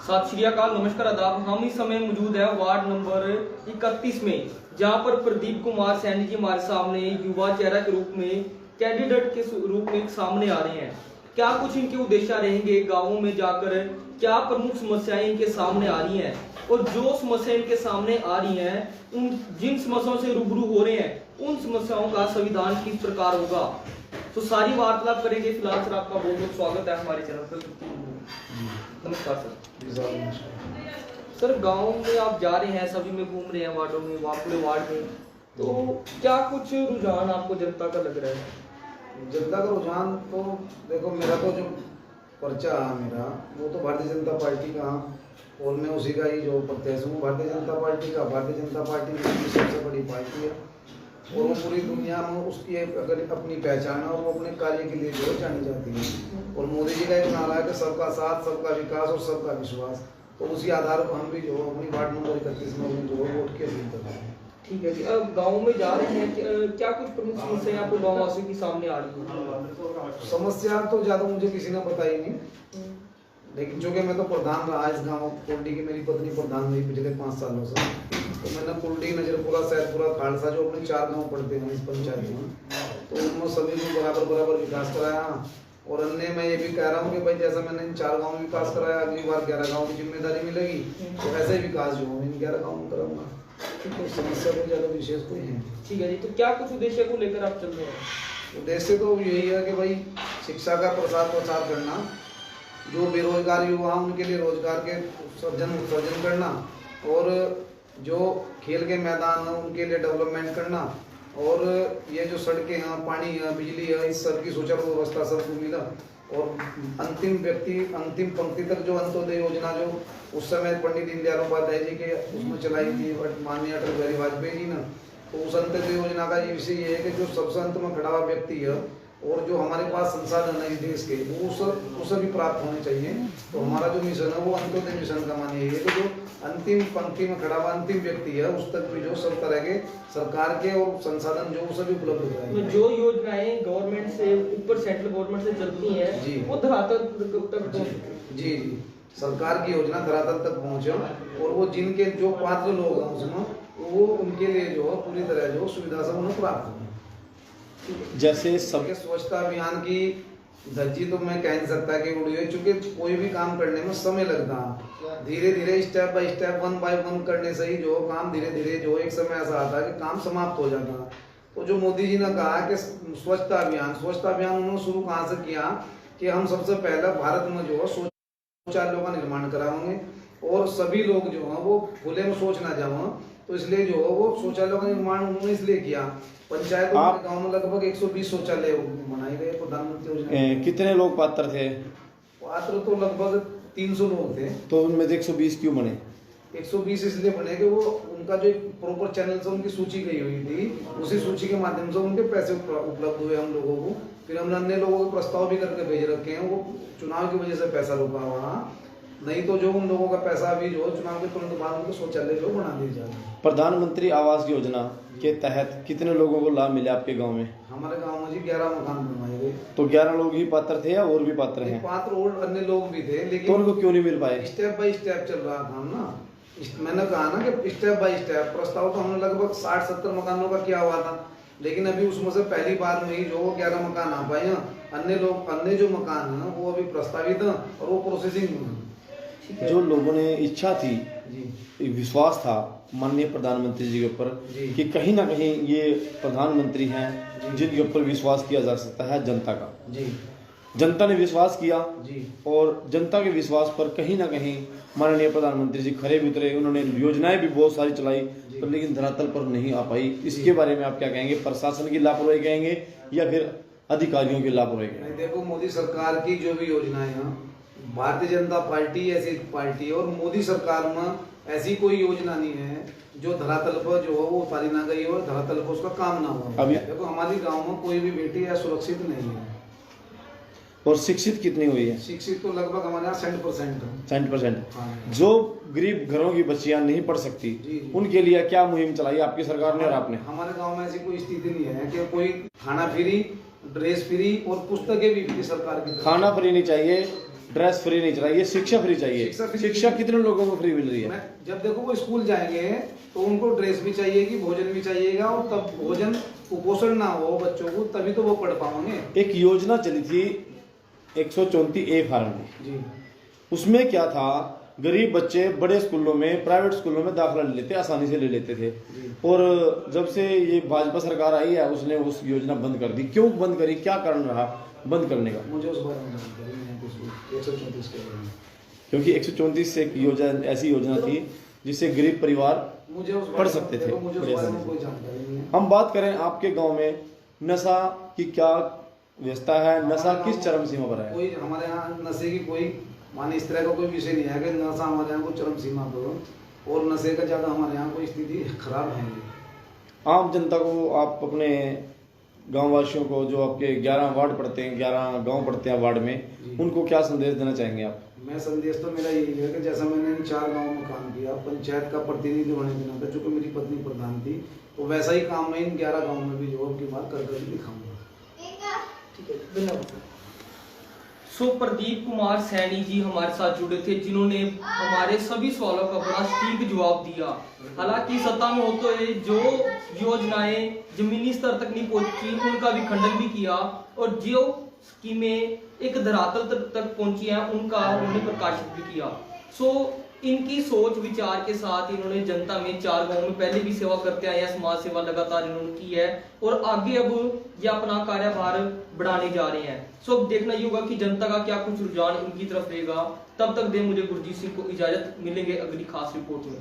सत श्री अकाल, नमस्कार, आदाब। हम इस समय मौजूद है वार्ड नंबर 31 में, जहां पर प्रदीप कुमार सैनी जी हमारे सामने युवा चेहरा के रूप में, कैंडिडेट के रूप में सामने आ रहे हैं। क्या कुछ इनके उद्देश्य रहेंगे, गांवों में जाकर क्या प्रमुख समस्याएं इनके सामने आ रही हैं, और जो समस्याएं इनके सामने आ रही हैं, उन जिन समस्याओं से रूबरू हो रहे हैं, उन समस्याओं का संविधान किस प्रकार होगा, तो सारी वार्तालाप करेंगे। फिलहाल सर, आपका बहुत बहुत स्वागत है हमारे चैनल पर। नमस्कार सर। सर, गांव में आप जा रहे हैं, सभी में घूम रहे हैं, वार्डों में, पूरे वार्ड में, तो क्या कुछ रुझान आपको जनता का लग रहा है? जनता का रुझान तो देखो, मेरा तो जो पर्चा है मेरा, वो तो भारतीय जनता पार्टी का, और मैं उसी का ही जो प्रत्याशी हूँ भारतीय जनता पार्टी का। भारतीय जनता पार्टी की सबसे बड़ी पार्टी है, और वो पूरी दुनिया में उसकी अगर अपनी पहचान है, और वो अपने कार्य के लिए जो जानी जाती है। और मोदी जी का एक नारा है कि सबका साथ, सबका विकास और सबका विश्वास। तो उसी आधार पर हम भी जो अपनी वार्ड नंबर 31 में जो वोट के अपील कर रहे हैं। ठीक है जी। अब गाँव में जा रहे हैं, क्या कुछ प्रमुख समस्याएं आपको गाँव वासियों की सामने आ रही है? समस्या तो ज़्यादा मुझे किसी ने बताई नहीं, लेकिन चूँकि मैं तो प्रधान रहा इस गाँव कुलडी की, मेरी पत्नी प्रधान रही पिछले 5 सालों से, तो मैंने कुलडी, नजरपुरा, सैदपुरा, खालसा, जो अपने 4 गाँव पड़ते हैं इस पंचायत में, तो उनमें सभी को बराबर बराबर विकास कराया। और अन्य मैं ये भी कह रहा हूँ कि भाई, जैसा मैंने इन 4 गाँव में विकास कराया, अगली बार 11 गाँव की जिम्मेदारी मिलेगी, तो ऐसे ही विकास जो इन 11 गाँव में करूँगा। तो समस्या कोई ज़्यादा विशेष कोई है। ठीक है जी। तो क्या कुछ उद्देश्य को लेकर आप चल रहे हैं? उद्देश्य तो यही है कि भाई, शिक्षा का प्रसार प्रचार करना, जो बेरोजगार युवा हैं उनके लिए रोजगार के सर्जन करना, और जो खेल के मैदान हैं उनके लिए डेवलपमेंट करना, और ये जो सड़कें हैं, पानी है, बिजली है, इस सब की सुचारू व्यवस्था सबको मिला। और अंतिम पंक्ति तक जो अंत्योदय योजना जो उस समय पंडित दीनदयाल उपाध्याय जी के उसमें चलाई थी, माननीय अटल बिहारी वाजपेयी जी ने, तो उस अंत्योदय योजना का ये विषय ये है कि जो सबसे अंत में खड़ा हुआ व्यक्ति है, और जो हमारे पास संसाधन है इस देश के, वो उसे भी प्राप्त होने चाहिए। तो हमारा जो मिशन है वो अंत्योदय मिशन का मानिए ये, तो जो अंतिम पंक्ति में खड़ा हुआ अंतिम व्यक्ति है, उस तक भी जो सब तरह के सरकार के और संसाधन जो उसे भी उपलब्ध हो जाए। जो योजनाएं गवर्नमेंट से ऊपर, सेंट्रल गवर्नमेंट से चलती हैं, वो धरातल तक जी, सरकार की योजना धरातल तक पहुँचे, और वो जिनके जो पात्र लोग हैं उसमें, वो उनके लिए जो पूरी तरह जो सुविधा सब उन्हें प्राप्त हो। जैसे सबके स्वच्छता अभियान की धज्जी तो मैं कह नहीं सकता कि उड़ी है, चूंकि कोई भी काम करने में समय लगता है। धीरे धीरे स्टेप बाय स्टेप, 1 बाय 1 करने से ही जो काम धीरे धीरे जो एक समय ऐसा आता है कि काम समाप्त हो जाता है। तो जो मोदी जी ने कहा कि स्वच्छता अभियान उन्होंने शुरू कहाँ से किया कि हम सबसे पहले भारत में जो शौचालयों का निर्माण कराएंगे, और सभी लोग जो है वो खुले में शौच ना जाए, तो इसलिए जो है वो शौचालयों का निर्माण उन्होंने इसलिए किया। पंचायत गांव में लगभग 120 शौचालय बनाए गए प्रधानमंत्री योजना। कितने लोग पात्र थे? पात्र तो लगभग 300 लोग थे। तो उनमें 120 क्यों बने? 120 इसलिए बने कि वो उनका जो प्रॉपर चैनल से उनकी सूची गई हुई थी, उसी सूची के माध्यम से उनके पैसे उपलब्ध हुए हम लोगों को। फिर हमने अन्य लोगों के प्रस्ताव भी करके भेज रखे हैं, वो चुनाव की वजह से पैसा रुका हुआ, नहीं तो जो उन लोगों का पैसा भी जो चुनाव के तुरंत बाद उनको शौचालय जो बना दिए जाए। प्रधानमंत्री आवास योजना के तहत कितने लोगों को लाभ मिला आपके गांव में? हमारे गांव में जी 11 मकान बनवाए गए। तो 11 लोग ही पात्र थे या और भी पात्र हैं? पात्र और अन्य लोग भी थे, लेकिन तो उनको क्यों नहीं मिल पाए? स्टेप बाय स्टेप चल रहा था ना। मैंने कहा ना कि स्टेप बाय स्टेप प्रस्ताव तो हमने लगभग 60-70 मकानों का किया हुआ था, लेकिन अभी उसमें से पहली बार में ही जो 11 मकान आ पाए हैं। अन्य जो मकान है वो अभी प्रस्तावित है और वो प्रोसेसिंग में। जो लोगों ने इच्छा थी, विश्वास था माननीय प्रधानमंत्री जी के ऊपर कि कहीं ना कहीं ये प्रधानमंत्री हैं जिनके ऊपर विश्वास किया जा सकता है जनता का। जनता ने विश्वास किया, और जनता के विश्वास पर कहीं ना कहीं माननीय प्रधानमंत्री जी खरे भी उतरे। उन्होंने योजनाएं भी बहुत सारी चलाई, तो लेकिन धरातल पर नहीं आ पाई। इसके बारे में आप क्या कहेंगे? प्रशासन की लापरवाही कहेंगे या फिर अधिकारियों की लापरवाही कहेंगे? देखो, मोदी सरकार की जो भी योजनाएं हैं, भारतीय जनता पार्टी ऐसी पार्टी है, और मोदी सरकार में ऐसी कोई योजना नहीं है जो धरातल पर जो है वो उतारी ना गई हो, धरातल पर उसका काम ना हो। अभी देखो, हमारे गांव में कोई भी बेटी असुरक्षित नहीं है। और शिक्षित कितनी हुई है? शिक्षित तो लगभग हमारे यहाँ 100%। जो गरीब घरों की बच्चियां नहीं पढ़ सकती, उनके लिए क्या मुहिम चलाई आपकी सरकार ने और आपने? हमारे गांव में ऐसी कोई स्थिति नहीं है कि कोई खाना फ्री, ड्रेस फ्री और पुस्तकें भी फ्री सरकार की। खाना फ्री नहीं चाहिए, ड्रेस फ्री नहीं चाहिए, ये शिक्षा फ्री चाहिए। शिक्षा फ्री शिक्षा कितने लोगों को फ्री मिल रही है? मैं जब देखो वो स्कूल जाएंगे तो उनको ड्रेस भी चाहिएगी, भोजन भी चाहिएगा, और तब भोजन कुपोषण ना हो बच्चों को, तभी तो वो पढ़ पाएंगे। एक योजना चली थी 134A फार्म में, जी उसमें क्या था, गरीब बच्चे बड़े स्कूलों में, प्राइवेट स्कूलों में दाखिला ले लेते, आसानी से ले लेते थे। और जब से ये भाजपा सरकार आई है उसने उस योजना बंद कर दी। क्यों बंद करी, क्या कारण रहा बंद करने का? मुझे उस बारे में जानकारी नहीं है कुछ 134 के बारे में, क्योंकि 134 एक योजना ऐसी योजना थी जिससे गरीब परिवार मुझे उस पढ़ सकते थे। मुझे उस बारे में कोई जानकारी नहीं है। हम बात करें आपके गांव में नशा की क्या व्यवस्था है, नशा किस चरम सीमा पर है? कोई हमारे यहाँ नशे की कोई माने इस तरह का कोई विषय नहीं है कि नशा हमारे यहाँ कोई चरम सीमा पर हो, और नशे का ज़्यादा हमारे यहाँ कोई स्थिति खराब है नहीं। आम जनता को आप अपने गांव वासियों को, जो आपके 11 वार्ड पड़ते हैं, 11 गांव पड़ते हैं वार्ड में, उनको क्या संदेश देना चाहेंगे आप? मैं संदेश तो मेरा यही है कि जैसा मैंने इन 4 गाँव में काम किया, पंचायत का प्रतिनिधि होने के नाते, चूँकि मेरी पत्नी प्रधान थी, तो वैसा ही काम मैं इन 11 गाँव में भी जो की बात कर दिखाऊंगा। ठीक है, धन्यवाद। सो प्रदीप कुमार सैनी जी हमारे साथ जुड़े थे, जिन्होंने हमारे सभी सवालों का बड़ा सटीक जवाब दिया। हालांकि सत्ता में होते हुए जो योजनाएं जमीनी स्तर तक नहीं पहुंची उनका भी खंडन भी किया, और जो स्कीमें एक धरातल तक पहुंची हैं उनका उन्होंने प्रकाशित भी किया। सो इनकी सोच विचार के साथ इन्होंने जनता में 4 गांव में पहले भी सेवा करते आए हैं, समाज सेवा लगातार इन्होंने की है, और आगे अब ये अपना कार्यभार बढ़ाने जा रहे हैं। सो अब देखना ये होगा कि जनता का क्या कुछ रुझान इनकी तरफ रहेगा। तब तक दे मुझे गुरजीत सिंह को इजाजत, मिलेंगे अगली खास रिपोर्ट में।